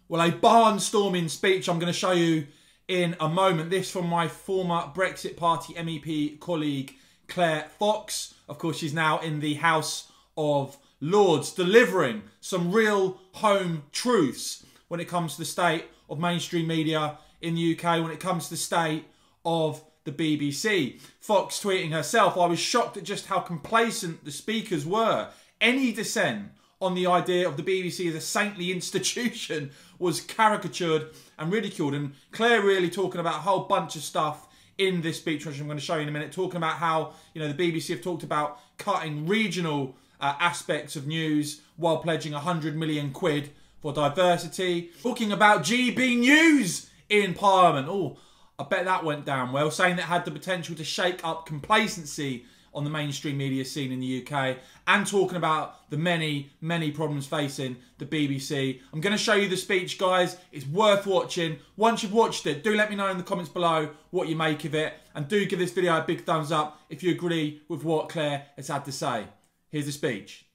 Well, a barnstorming speech I'm going to show you in a moment. This from my former Brexit Party MEP colleague, Claire Fox. Of course, she's now in the House of Lords, delivering some real home truths when it comes to the state of mainstream media in the UK, when it comes to the state of the BBC. Fox tweeting herself, "I was shocked at just how complacent the speakers were. Any dissent on the idea of the BBC as a saintly institution was caricatured and ridiculed." And Claire really talking about a whole bunch of stuff in this speech, which I'm going to show you in a minute, talking about how, you know, the BBC have talked about cutting regional aspects of news while pledging 100 million quid for diversity. Talking about GB News in Parliament. Oh, I bet that went down well. Saying that it had the potential to shake up complacency on the mainstream media scene in the UK, and talking about the many, many problems facing the BBC. I'm going to show you the speech, guys. It's worth watching. Once you've watched it, do let me know in the comments below what you make of it, and do give this video a big thumbs up if you agree with what Claire has had to say. Here's the speech.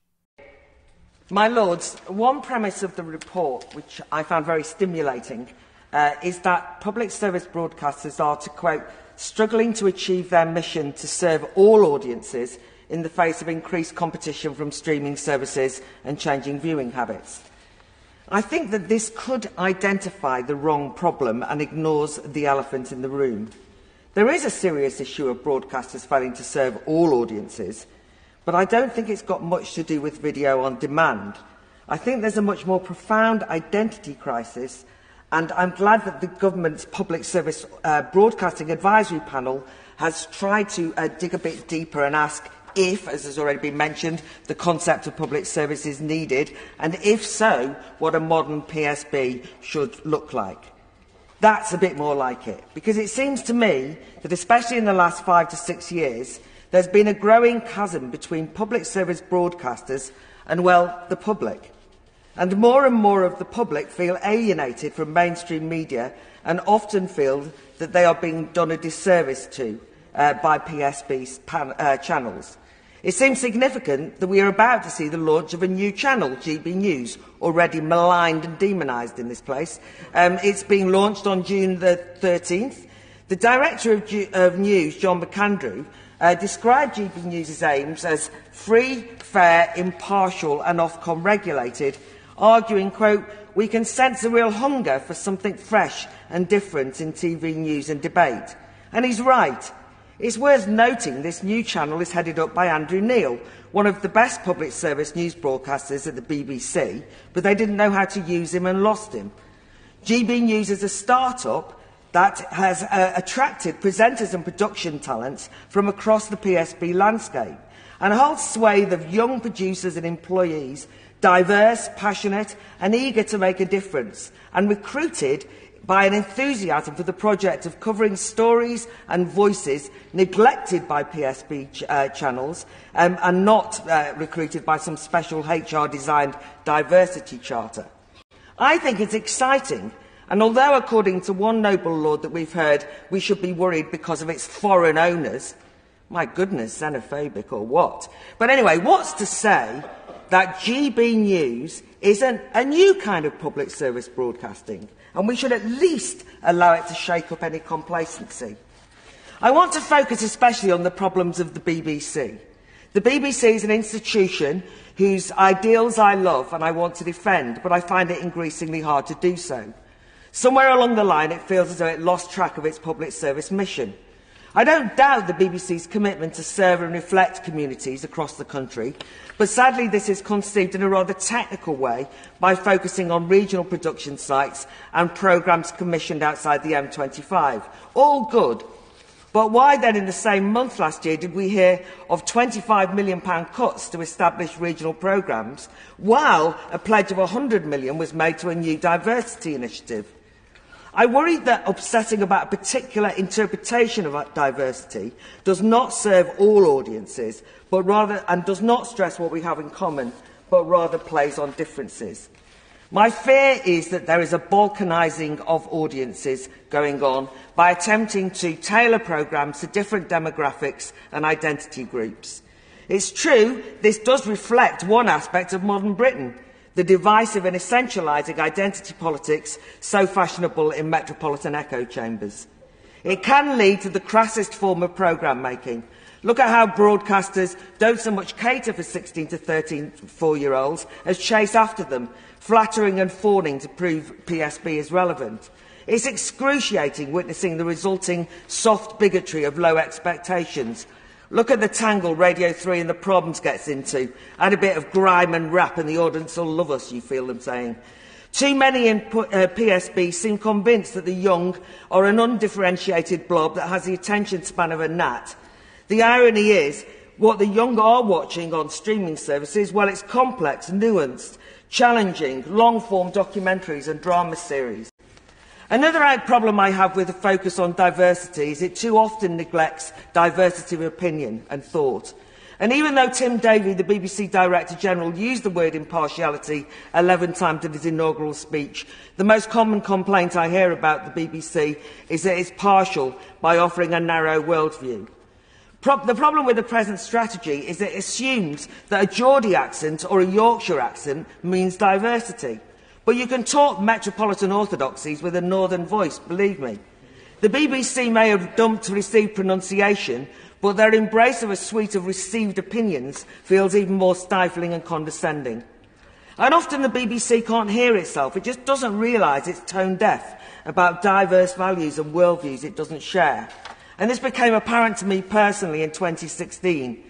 My Lords, one premise of the report, which I found very stimulating, is that public service broadcasters are, to quote, struggling to achieve their mission to serve all audiences in the face of increased competition from streaming services and changing viewing habits. I think that this could identify the wrong problem and ignores the elephant in the room. There is a serious issue of broadcasters failing to serve all audiences, but I don't think it's got much to do with video on demand. I think there's a much more profound identity crisis, and I'm glad that the government's Public Service Broadcasting Advisory Panel has tried to dig a bit deeper and ask if, as has already been mentioned, the concept of public service is needed, and if so, what a modern PSB should look like. That's a bit more like it, because it seems to me that, especially in the last 5 to 6 years, there's been a growing chasm between public service broadcasters and, well, the public. And more of the public feel alienated from mainstream media and often feel that they are being done a disservice to by PSB's channels. It seems significant that we are about to see the launch of a new channel, GB News, already maligned and demonised in this place. It's being launched on June the 13th. The Director of News, John McAndrew, described GB News' aims as free, fair, impartial and Ofcom regulated, arguing, quote, "We can sense a real hunger for something fresh and different in TV news and debate." And he's right. It's worth noting this new channel is headed up by Andrew Neil, one of the best public service news broadcasters at the BBC, but they didn't know how to use him and lost him. GB News is a start-up that has attracted presenters and production talents from across the PSB landscape, and a whole swathe of young producers and employees, diverse, passionate and eager to make a difference, and recruited by an enthusiasm for the project of covering stories and voices neglected by PSB channels and not recruited by some special HR-designed diversity charter. I think it's exciting, and although, according to one noble lord that we've heard, we should be worried because of its foreign owners, my goodness, xenophobic or what? But anyway, what's to say that GB News isn't a new kind of public service broadcasting, and we should at least allow it to shake up any complacency. I want to focus especially on the problems of the BBC. The BBC is an institution whose ideals I love and I want to defend, but I find it increasingly hard to do so. Somewhere along the line, it feels as though it lost track of its public service mission. I don't doubt the BBC's commitment to serve and reflect communities across the country, but sadly this is conceived in a rather technical way by focusing on regional production sites and programmes commissioned outside the M25. All good. But why then, in the same month last year, did we hear of £25 million cuts to establish regional programmes, while a pledge of £100 million was made to a new diversity initiative? I worry that obsessing about a particular interpretation of diversity does not serve all audiences, but rather, and does not stress what we have in common, but rather plays on differences. My fear is that there is a balkanising of audiences going on by attempting to tailor programmes to different demographics and identity groups. It's true, this does reflect one aspect of modern Britain. the divisive and essentialising identity politics so fashionable in metropolitan echo chambers. It can lead to the crassest form of programme making. Look at how broadcasters don't so much cater for 16 to 13, 4-year-olds as chase after them, flattering and fawning to prove PSB is relevant. It's excruciating witnessing the resulting soft bigotry of low expectations. Look at the tangle Radio 3 and the Problems gets into. Add a bit of grime and rap and the audience will love us, you feel them saying. Too many in PSB seem convinced that the young are an undifferentiated blob that has the attention span of a gnat. The irony is, what the young are watching on streaming services, well, it's complex, nuanced, challenging, long-form documentaries and drama series. Another problem I have with the focus on diversity is it too often neglects diversity of opinion and thought. And even though Tim Davie, the BBC Director General, used the word impartiality 11 times in his inaugural speech, the most common complaint I hear about the BBC is that it's partial by offering a narrow worldview. The problem with the present strategy is that it assumes that a Geordie accent or a Yorkshire accent means diversity. But you can talk metropolitan orthodoxies with a northern voice, believe me. The BBC may have dumped received pronunciation, but their embrace of a suite of received opinions feels even more stifling and condescending. And often the BBC can't hear itself. It just doesn't realise it's tone deaf about diverse values and worldviews it doesn't share. And this became apparent to me personally in 2016.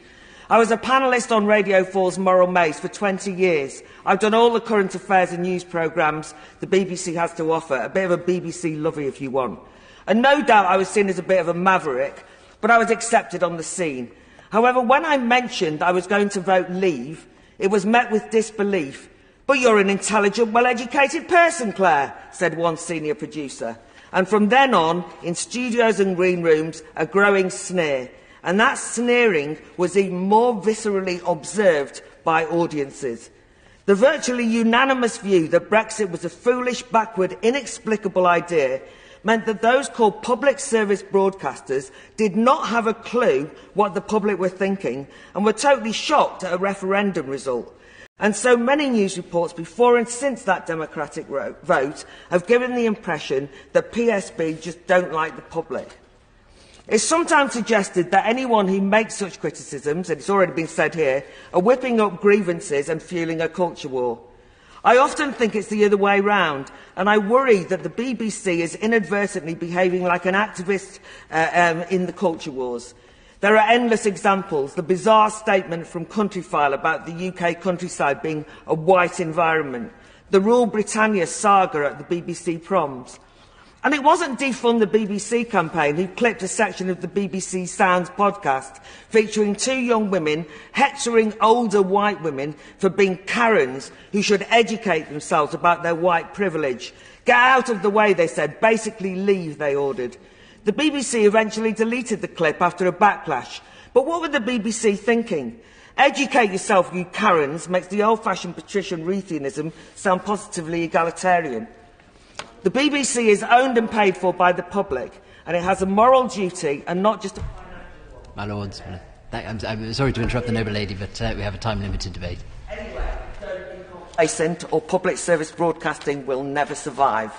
I was a panellist on Radio 4's Moral Maze for 20 years. I've done all the current affairs and news programmes the BBC has to offer, a bit of a BBC lovey if you want. And no doubt I was seen as a bit of a maverick, but I was accepted on the scene. However, when I mentioned I was going to vote Leave, it was met with disbelief. "But you're an intelligent, well-educated person, Claire," said one senior producer. And from then on, in studios and green rooms, a growing sneer. And that sneering was even more viscerally observed by audiences. The virtually unanimous view that Brexit was a foolish, backward, inexplicable idea meant that those called public service broadcasters did not have a clue what the public were thinking and were totally shocked at a referendum result. And so many news reports before and since that democratic vote have given the impression that PSB just don't like the public. It's sometimes suggested that anyone who makes such criticisms, and it's already been said here, are whipping up grievances and fueling a culture war. I often think it's the other way round, and I worry that the BBC is inadvertently behaving like an activist in the culture wars. There are endless examples. The bizarre statement from Countryfile about the UK countryside being a white environment. The Rule Britannia saga at the BBC proms. And it wasn't Defund the BBC campaign who clipped a section of the BBC Sounds podcast featuring two young women hectoring older white women for being Karens who should educate themselves about their white privilege. Get out of the way, they said. Basically leave, they ordered. The BBC eventually deleted the clip after a backlash. But what were the BBC thinking? Educate yourself, you Karens, makes the old-fashioned patrician Reithianism sound positively egalitarian. The BBC is owned and paid for by the public, and it has a moral duty and not just a financial one. My Lords, I'm sorry to interrupt the noble lady, but we have a time-limited debate. Anyway, don't be complacent or public service broadcasting will never survive.